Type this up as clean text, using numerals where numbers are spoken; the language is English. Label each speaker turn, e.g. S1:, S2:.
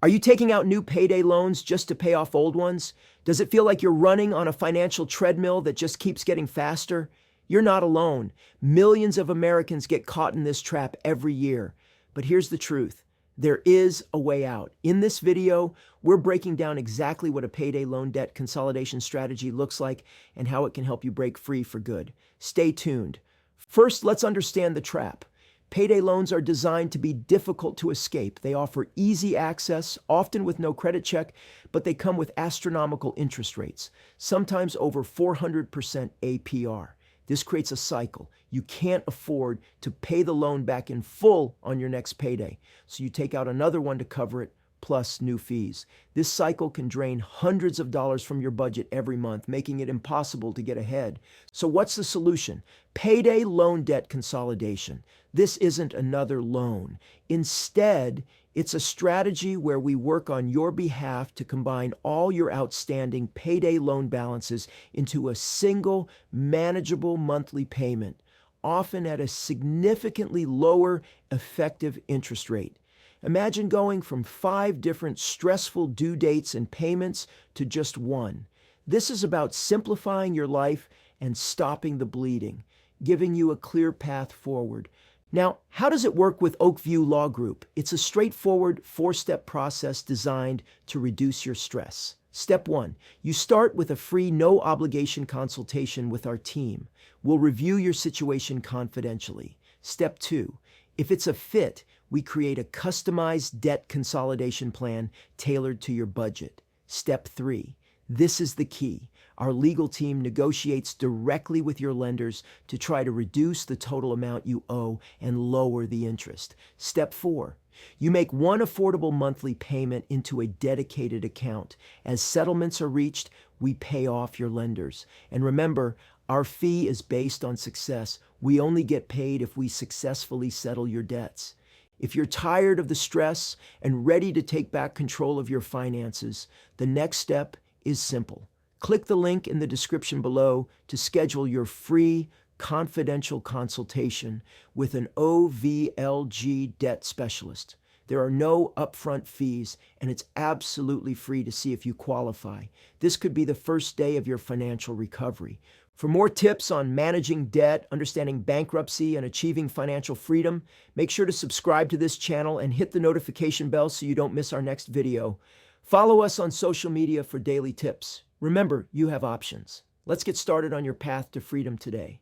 S1: Are you taking out new payday loans just to pay off old ones? Does it feel like you're running on a financial treadmill that just keeps getting faster? You're not alone. Millions of Americans get caught in this trap every year. But here's the truth. There is a way out. In this video, we're breaking down exactly what a payday loan debt consolidation strategy looks like and how it can help you break free for good. Stay tuned. First, let's understand the trap. Payday loans are designed to be difficult to escape. They offer easy access, often with no credit check, but they come with astronomical interest rates, sometimes over 400% APR. This creates a cycle. You can't afford to pay the loan back in full on your next payday, so you take out another one to cover it, plus new fees. This cycle can drain hundreds of dollars from your budget every month, making it impossible to get ahead. So what's the solution? Payday loan debt consolidation. This isn't another loan. Instead, it's a strategy where we work on your behalf to combine all your outstanding payday loan balances into a single, manageable monthly payment, often at a significantly lower effective interest rate. Imagine going from 5 different stressful due dates and payments to just one. This is about simplifying your life and stopping the bleeding, giving you a clear path forward. Now, how does it work with Oakview Law Group? It's a straightforward 4-step process designed to reduce your stress. Step 1, you start with a free no-obligation consultation with our team. We'll review your situation confidentially. Step 2, if it's a fit, we create a customized debt consolidation plan tailored to your budget. Step 3, this is the key. Our legal team negotiates directly with your lenders to try to reduce the total amount you owe and lower the interest. Step 4, you make one affordable monthly payment into a dedicated account. As settlements are reached, we pay off your lenders. And remember, our fee is based on success. We only get paid if we successfully settle your debts. If you're tired of the stress and ready to take back control of your finances, the next step is simple. Click the link in the description below to schedule your free, confidential consultation with an OVLG debt specialist. There are no upfront fees, and it's absolutely free to see if you qualify. This could be the first day of your financial recovery. For more tips on managing debt, understanding bankruptcy, and achieving financial freedom, make sure to subscribe to this channel and hit the notification bell so you don't miss our next video. Follow us on social media for daily tips. Remember, you have options. Let's get started on your path to freedom today.